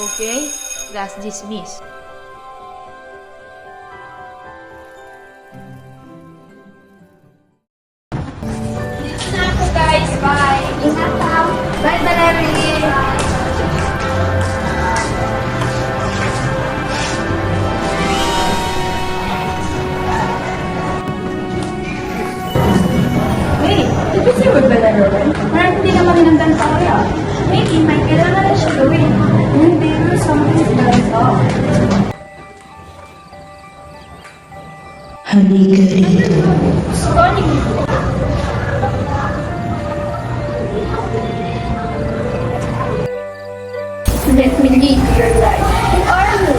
Okay? Class dismissed. Dito na ako guys. Bye. Ingat ka. Bye, Valerie. Wait, did you see what Valerie? Parang hindi naman hinandang pa kaya. Maybe may kailangan na siya gawin. Hindi mo something going on. Halika rito. Sorry. Let me lead your life. Who are you?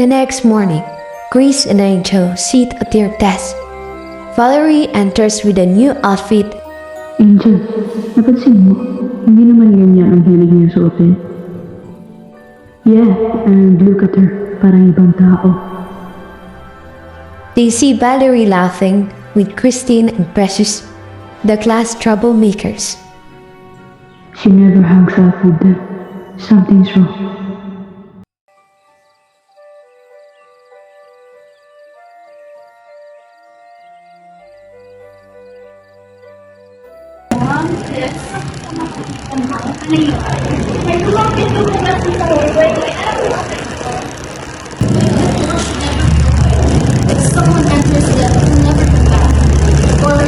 The next morning, Grace and Angel sit at their desk. Valerie enters with a new outfit. Angel, napansin mo, hindi naman ganyan ang hilig niya suotin. Yeah, and look at her, parang ibang tao. They see Valerie laughing with Christine and Precious, the class troublemakers. She never hangs out with them. Something's wrong. If someone enters them, will never come back. Or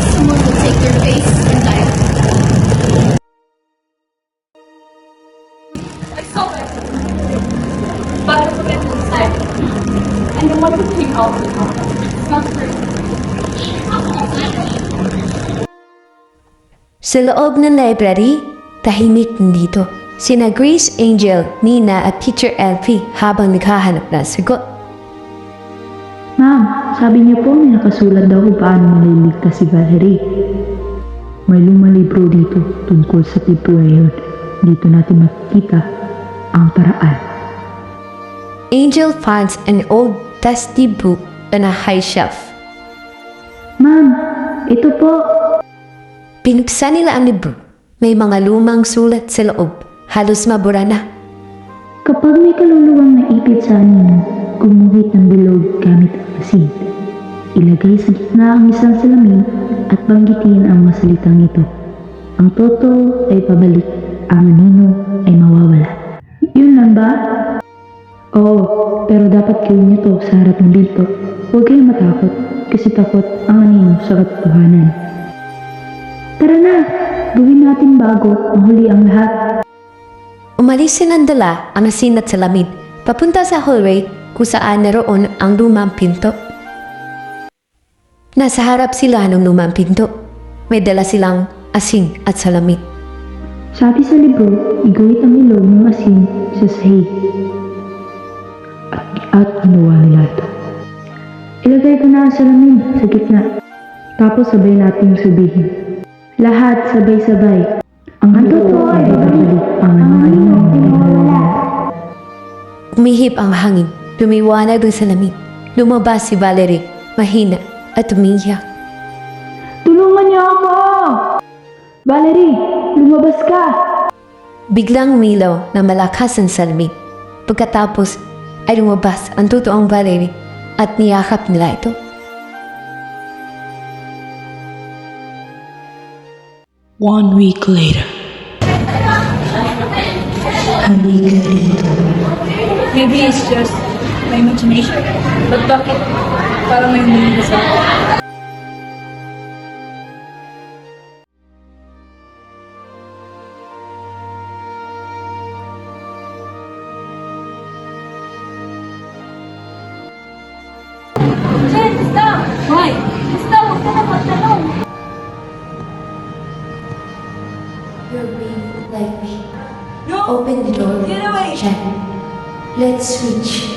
someone will take their face and die. I saw it. But I forget to inside. And the one who came out it's not free. Sa loob ng library, tahimik dito. Sina Grace, Angel, Nina at Teacher LP habang naghahanap ng sagot. Ma'am, sabi niyo po may nakasulat daw kung paano maliligtas si Valerie. May lumang libro dito tungkol sa tipo ngayon. Dito natin makikita ang paraan. Angel finds an old dusty book on a high shelf. Ma'am, ito po. Pinuksan nila ang libro. May mga lumang sulat sa loob. Halos mabura na. Kapag may kaluluwang naipit sa anino, gumuhit ng bilog gamit ang asin. Ilagay sa gitna ang isang salamin at banggitin ang masalitang ito. Ang toto ay pabalik, ang anino ay mawawala. Yun lang ba? Oo, pero dapat gawin niyo to sa harap ng dito. Huwag kayong matakot kasi takot ang anino sa katotohanan. Tara na! Gawin natin bago mahuli ang lahat. Umalis silang dala ang asin at salamin papunta sa hallway kung saan naroon ang lumang pinto. Nasa harap sila ng lumang pinto. May dala silang asin at salamin. Sabi sa libro, iguhit ang ilog ng asin sa sahig. At ginawa nila ito. Ilagay ko na ang salamin sa gitna. Tapos sabay nating sabihin. Lahat sabay-sabay. Ang totoo ay babalik ang anino ay mawawala. Umihip ang hangin. Lumiwanag ang salamin. Lumabas si Valerie, mahina at umiyak. Tulungan niyo ako! Valerie, lumabas ka! Biglang umilaw na malakas ang salamin. Pagkatapos ay lumabas ang totoong Valerie at niyakap nila ito. One week later. Halika rito. Maybe it's just my imagination. But bakit parang may humihingi sa akin? Jen, stop! Why? Stop! Huwag ka na magtanong. You're being like me. No! Open the door. Get away! Jen. Let's switch.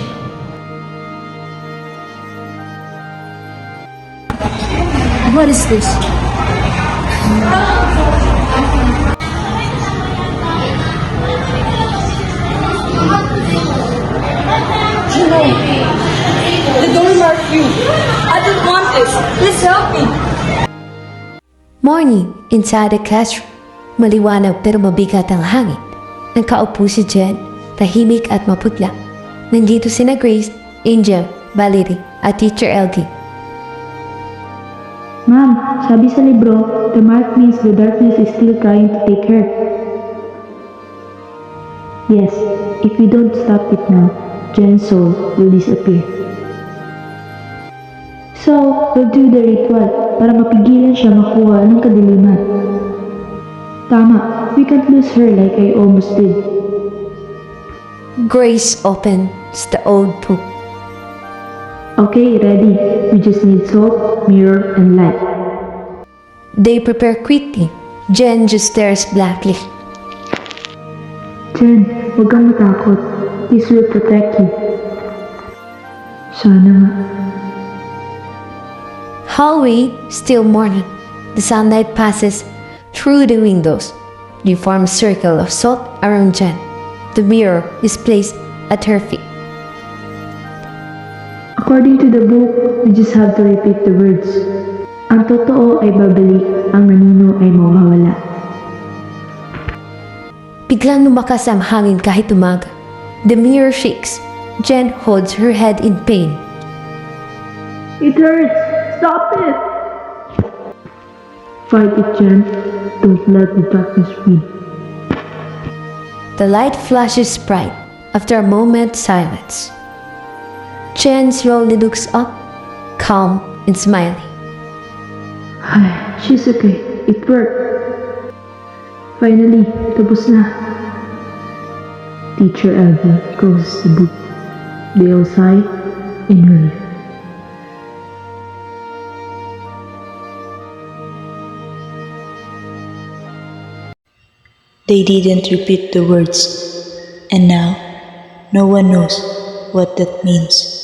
What is this? The door marked you. I don't want this. Please help me. Morning, inside the classroom. Maliwanag pero mabigat ang hangin. Nakaupo si Jen, tahimik at maputla. Nandito sina Grace, Angel, Valerie, at Teacher LD. Ma'am, sabi sa libro, the mark means the darkness is still trying to take her. Yes, if we don't stop it now, Jen's soul will disappear. So, we'll do the ritual para mapigilan siya makuha ng kadiliman. Tama, we can't lose her like I almost did. Grace opens the old book. Okay, ready. We just need salt, mirror, and light. They prepare quickly. Jen just stares blankly. Jen, huwag kang matakot. This will protect you. Sana nga. Hallway, still morning. The sunlight passes through the windows. They form a circle of salt around Jen. The mirror is placed at her feet. According to the book, we just have to repeat the words. Ang totoo ay babalik, ang nanino ay mawawala. Biglang lumakas ang hangin kahit umaga. The mirror shakes. Jen holds her head in pain. It hurts! Stop it! Fight it, Jen. Don't let the darkness win. The light flashes bright after a moment's silence. Jen slowly looks up, calm and smiling. She's okay. It worked. Finally, tapos na. Teacher Elvie closes the book. They all sigh in relief. They didn't repeat the words, and now no one knows what that means.